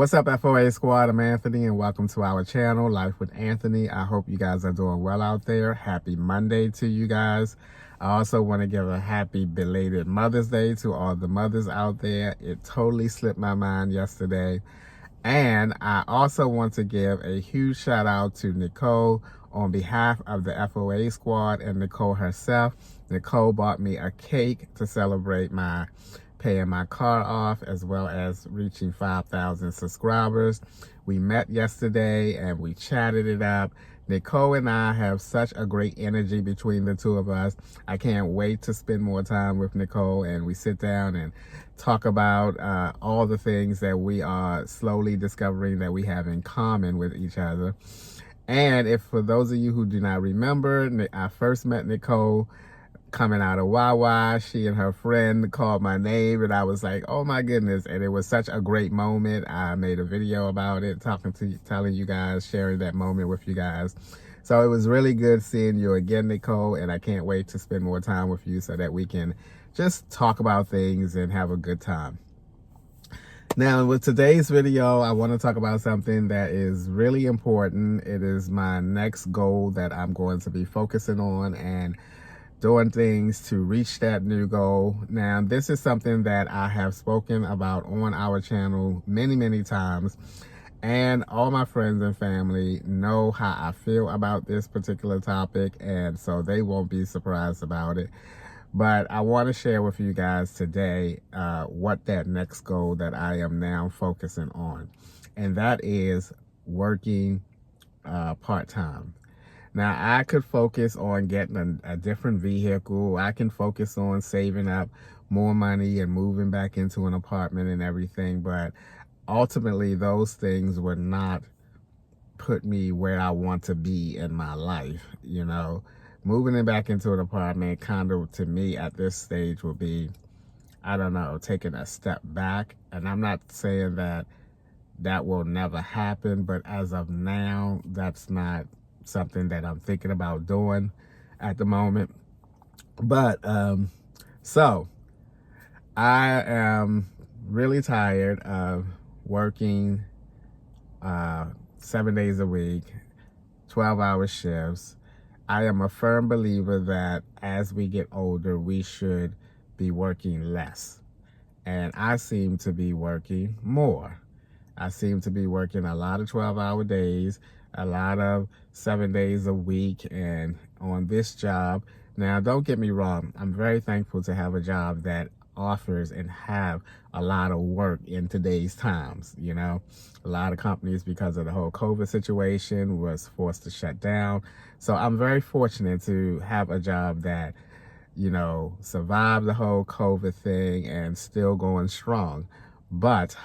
What's up, FOA Squad? I'm Anthony, and welcome to our channel, Life with Anthony. I hope you guys are doing well out there. Happy Monday to you guys. I also want to give a happy belated Mother's Day to all the mothers out there. It totally slipped my mind yesterday. And I also want to give a huge shout out to Nicole on behalf of the FOA Squad and Nicole herself. Nicole bought me a cake to celebrate my paying my car off, as well as reaching 5,000 subscribers. We met yesterday and we chatted it up. Nicole and I have such a great energy between the two of us. I can't wait to spend more time with Nicole, and we sit down and talk about all the things that we are slowly discovering that we have in common with each other. And if for those of you who do not remember, I first met Nicole coming out of Wawa. She and her friend called my name, and I was like, oh my goodness. And it was such a great moment. I made a video about it, telling you guys, sharing that moment with you guys. So it was really good seeing you again, Nicole, and I can't wait to spend more time with you so that we can just talk about things and have a good time. Now, with today's video, I want to talk about something that is really important. It is my next goal that I'm going to be focusing on and doing things to reach that new goal. Now, this is something that I have spoken about on our channel many times, and all my friends and family know how I feel about this particular topic, and so they won't be surprised about it. But I want to share with you guys today what that next goal that I am now focusing on, and that is working part-time. Now, I could focus on getting a different vehicle. I can focus on saving up more money and moving back into an apartment and everything. But ultimately, those things would not put me where I want to be in my life. You know, moving back into an apartment kind of, to me, at this stage would be, I don't know, taking a step back. And I'm not saying that that will never happen, but as of now, that's not something that I'm thinking about doing at the moment. But so I am really tired of working 7 days a week, 12-hour shifts. I am a firm believer that as we get older, we should be working less. And I seem to be working more. I seem to be working a lot of 12-hour days, a lot of 7 days a week, and on this job. Now, don't get me wrong, I'm very thankful to have a job that offers and have a lot of work in today's times. You know, a lot of companies, because of the whole COVID situation, was forced to shut down. So I'm very fortunate to have a job that, you know, survived the whole COVID thing and still going strong. But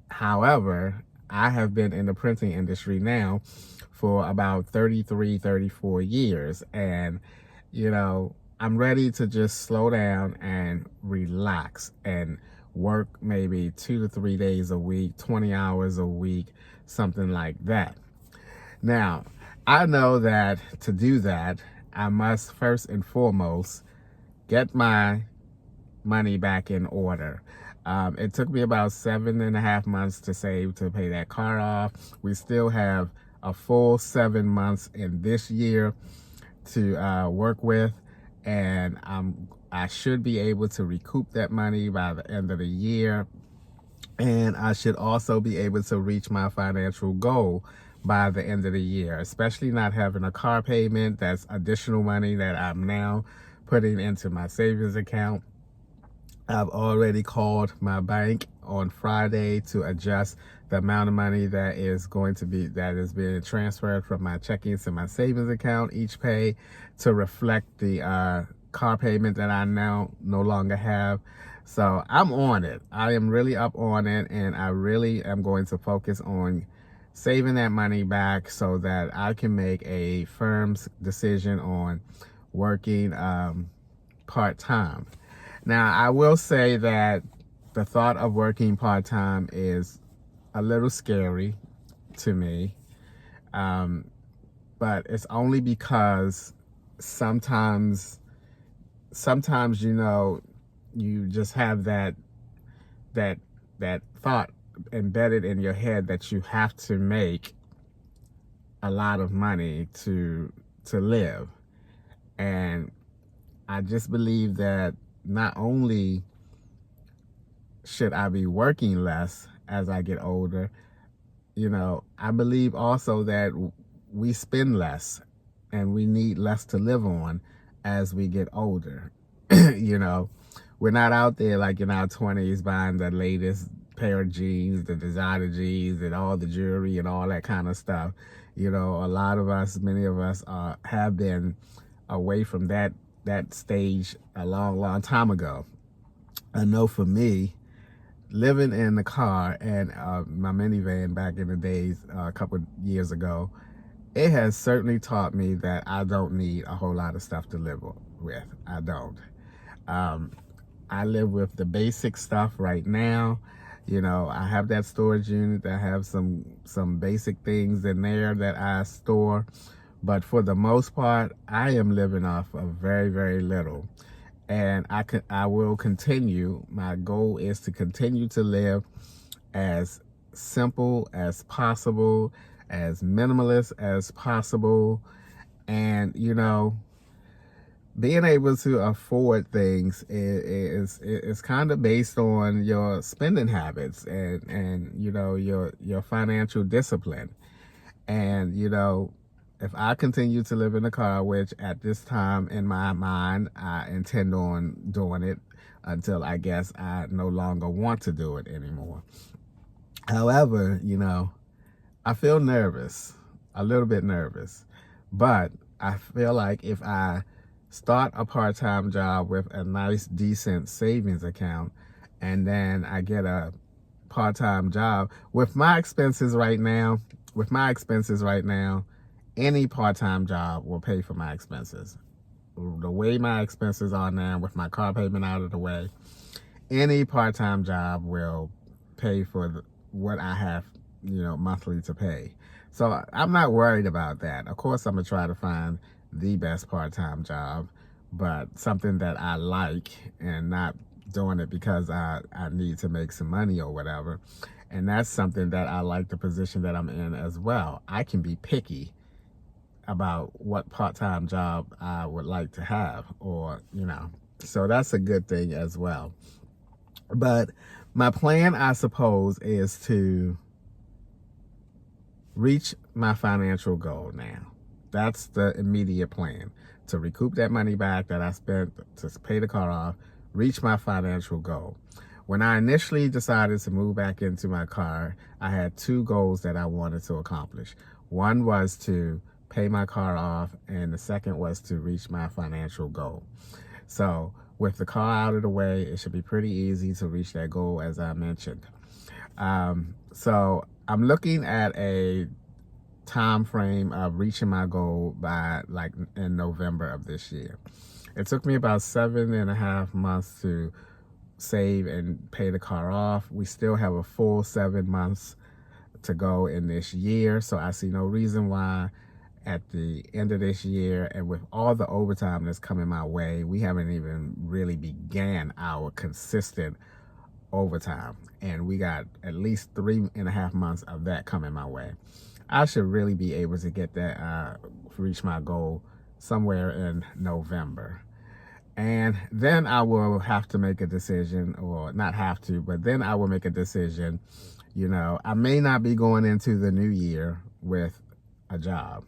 however, I have been in the printing industry now for about 34 years. And, you know, I'm ready to just slow down and relax and work maybe 2 to 3 days a week, 20 hours a week, something like that. Now, I know that to do that, I must first and foremost get my money back in order. It took me about 7.5 months to save to pay that car off. We still have a full 7 months in this year to work with, and I should be able to recoup that money by the end of the year, and I should also be able to reach my financial goal by the end of the year, especially not having a car payment. That's additional money that I'm now putting into my savings account. I've already called my bank on Friday to adjust the amount of money that is being transferred from my checking to my savings account each pay to reflect the car payment that I now no longer have. So I'm on it. I am really up on it, and I really am going to focus on saving that money back so that I can make a firm decision on working part-time. Now, I will say that the thought of working part-time is a little scary to me, but it's only because sometimes, you know, you just have that thought embedded in your head that you have to make a lot of money to live. And I just believe that not only should I be working less as I get older, I believe also that we spend less and we need less to live on as we get older. We're not out there like in our 20s buying the latest pair of jeans, the designer jeans, and all the jewelry and all that kind of stuff. A lot of us, many of us have been away from that stage a long time ago. I know for me, living in the car and my minivan back in the days, a couple of years ago, it has certainly taught me that I don't need a whole lot of stuff to live with. I don't. I live with the basic stuff right now. I have that storage unit that have some basic things in there that I store. But for the most part, I am living off of very, very little. And I will continue. My goal is to continue to live as simple as possible, as minimalist as possible. And, being able to afford things is kind of based on your spending habits and your financial discipline. And, if I continue to live in a car, which at this time in my mind, I intend on doing it until I guess I no longer want to do it anymore. However, I feel nervous, a little bit nervous, but I feel like if I start a part-time job with a nice, decent savings account, and then I get a part-time job with my expenses right now, any part-time job will pay for my expenses. The way my expenses are now, with my car payment out of the way, any part-time job will pay for what I have, monthly to pay. So I'm not worried about that. Of course, I'm going to try to find the best part-time job, but something that I like and not doing it because I need to make some money or whatever. And that's something that I like the position that I'm in as well. I can be picky about what part-time job I would like to have, or, so that's a good thing as well. But my plan, I suppose, is to reach my financial goal now. That's the immediate plan, to recoup that money back that I spent to pay the car off, reach my financial goal. When I initially decided to move back into my car, I had two goals that I wanted to accomplish. One was to pay my car off, and the second was to reach my financial goal. So with the car out of the way, it should be pretty easy to reach that goal, as I mentioned. So I'm looking at a time frame of reaching my goal by like in November of this year. It took me about 7.5 months to save and pay the car off. We still have a full 7 months to go in this year, so I see no reason why at the end of this year, and with all the overtime that's coming my way, we haven't even really began our consistent overtime, and we got at least 3.5 months of that coming my way. I should really be able to get that, reach my goal somewhere in November. And then I will have to make a decision, or not have to, but then I will make a decision. I may not be going into the new year with a job.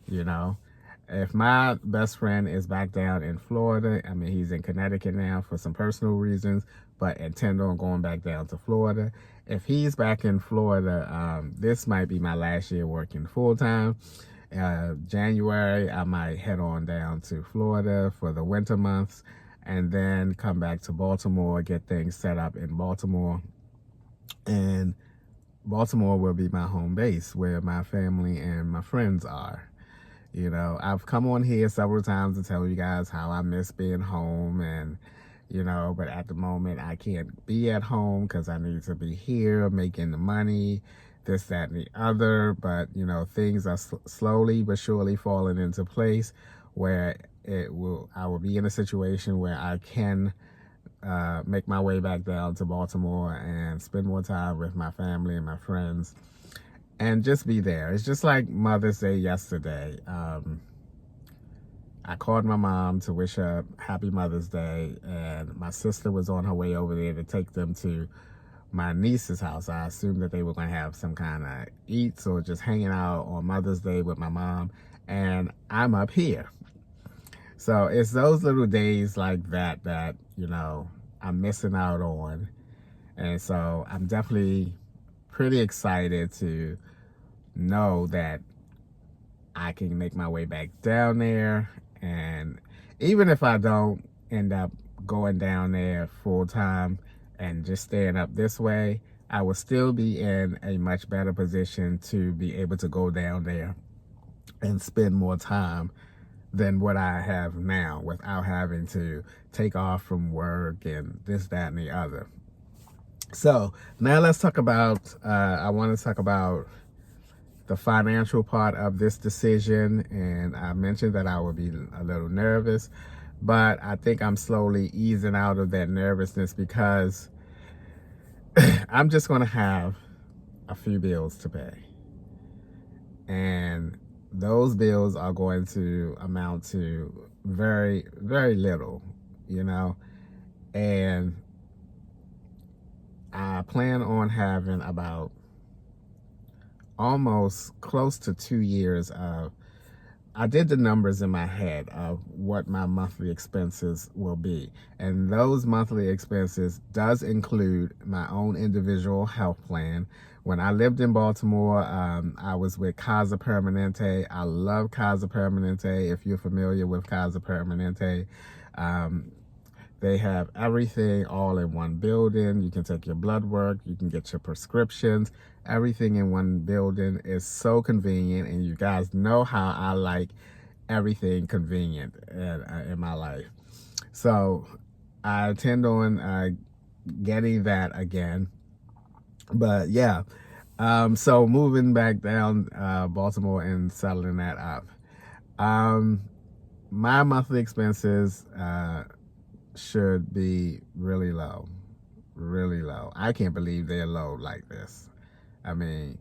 If my best friend is back down in Florida, he's in Connecticut now for some personal reasons, but intend on going back down to Florida. If he's back in Florida, this might be my last year working full-time. January, I might head on down to Florida for the winter months, and then come back to Baltimore, get things set up in Baltimore. And Baltimore will be my home base, where my family and my friends are. I've come on here several times to tell you guys how I miss being home, and but at the moment I can't be at home because I need to be here making the money, this, that, and the other. But things are slowly but surely falling into place where I will be in a situation where I can make my way back down to Baltimore and spend more time with my family and my friends and just be there. It's just like Mother's Day yesterday. I called my mom to wish her happy Mother's Day, and my sister was on her way over there to take them to my niece's house. I assumed that they were going to have some kind of eats or just hanging out on Mother's Day with my mom, and I'm up here. So it's those little days like that that, you know, I'm missing out on. And so I'm definitely pretty excited to know that I can make my way back down there. And even if I don't end up going down there full time and just staying up this way, I will still be in a much better position to be able to go down there and spend more time than what I have now without having to take off from work and this, that, and the other. So now let's talk about, I want to talk about the financial part of this decision. And I mentioned that I would be a little nervous, but I think I'm slowly easing out of that nervousness because I'm just going to have a few bills to pay. And those bills are going to amount to very, very little, you know. And I plan on having about almost close to 2 years of, I did the numbers in my head of what my monthly expenses will be. And those monthly expenses does include my own individual health plan. When I lived in Baltimore, I was with Casa Permanente. I love Casa Permanente. If you're familiar with Casa Permanente, they have everything all in one building. You can take your blood work, you can get your prescriptions, everything in one building. Is so convenient, and you guys know how I like everything convenient in my life. So I intend on getting that again. But yeah, so moving back down Baltimore and settling that up. My monthly expenses should be really low, really low. I can't believe they're low like this. I mean,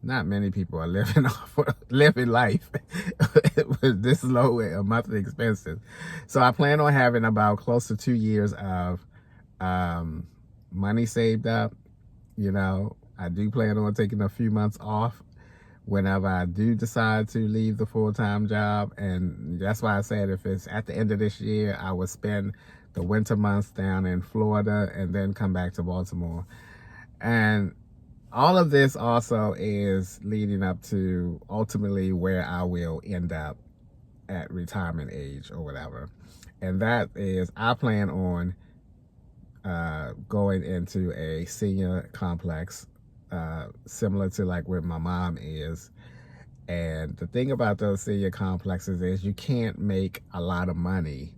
not many people are living life with this low monthly expenses. So I plan on having about close to 2 years of money saved up. You know, I do plan on taking a few months off whenever I do decide to leave the full-time job. And that's why I said if it's at the end of this year, I will spend the winter months down in Florida and then come back to Baltimore. And all of this also is leading up to ultimately where I will end up at retirement age or whatever. And that is, I plan on going into a senior complex, similar to like where my mom is. And the thing about those senior complexes is you can't make a lot of money,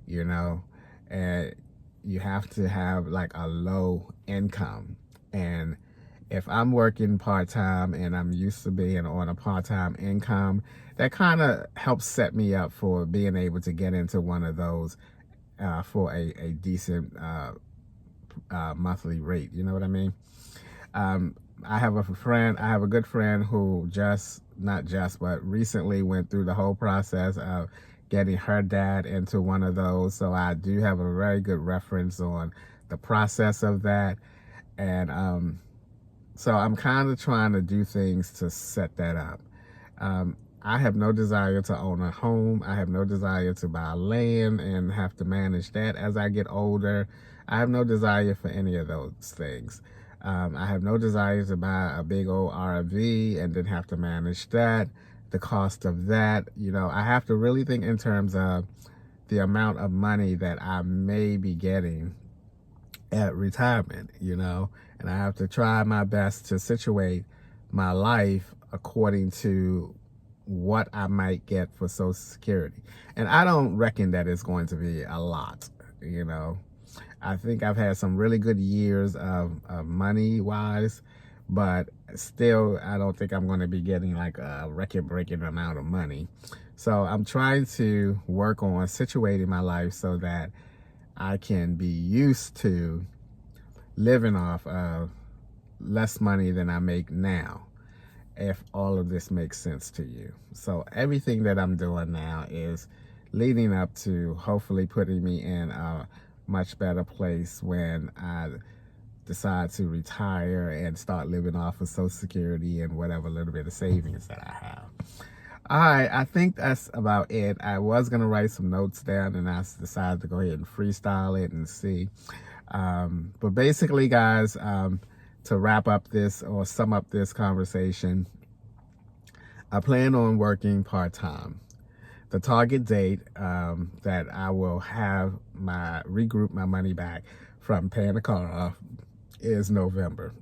you know, and you have to have like a low income. And if I'm working part-time and I'm used to being on a part-time income, that kind of helps set me up for being able to get into one of those for a decent monthly rate. You know what I mean? I have a good friend who but recently went through the whole process of getting her dad into one of those. So I do have a very good reference on the process of that. And so I'm kind of trying to do things to set that up. I have no desire to own a home. I have no desire to buy land and have to manage that as I get older. I have no desire for any of those things. I have no desire to buy a big old RV and then have to manage that, the cost of that. You know, I have to really think in terms of the amount of money that I may be getting at retirement, you know, and I have to try my best to situate my life according to what I might get for Social Security. And I don't reckon that it's going to be a lot, you know. I think I've had some really good years of money-wise, but still, I don't think I'm going to be getting like a record-breaking amount of money. So I'm trying to work on situating my life so that I can be used to living off of less money than I make now, if all of this makes sense to you. So everything that I'm doing now is leading up to hopefully putting me in a much better place when I decide to retire and start living off of Social Security and whatever little bit of savings that I have. All right, I think that's about it. I was going to write some notes down, and I decided to go ahead and freestyle it and see. But basically, guys, to wrap up this or sum up this conversation, I plan on working part-time. The target date that I will have regroup my money back from paying the car off is November.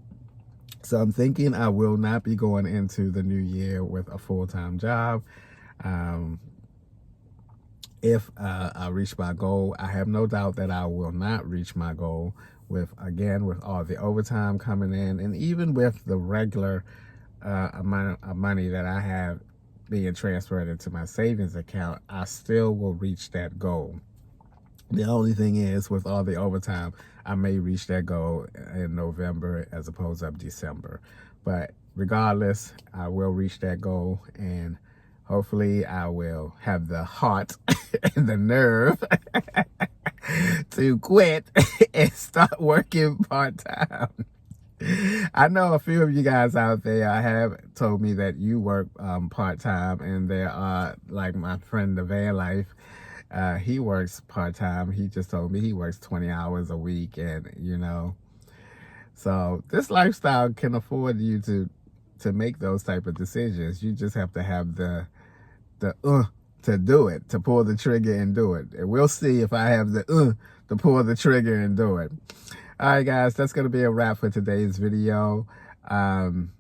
So I'm thinking I will not be going into the new year with a full-time job. If I reach my goal, I have no doubt that I will not reach my goal with all the overtime coming in, and even with the regular amount of money that I have being transferred into my savings account, I still will reach that goal. The only thing is, with all the overtime, I may reach that goal in November as opposed to December. But regardless, I will reach that goal, and hopefully I will have the heart and the nerve to quit and start working part-time. I know a few of you guys out there have told me that you work part-time, and there are, like my friend, the Van Life, he works part-time. He just told me he works 20 hours a week, and so this lifestyle can afford you to make those type of decisions. You just have to have the to do it, to pull the trigger and do it. And we'll see if I have the to pull the trigger and do it. All right, guys, that's going to be a wrap for today's video. I'm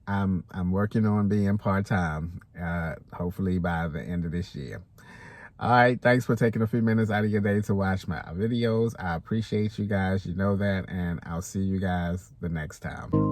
working on being part-time, hopefully by the end of this year. All right, thanks for taking a few minutes out of your day to watch my videos. I appreciate you guys, you know that, and I'll see you guys the next time.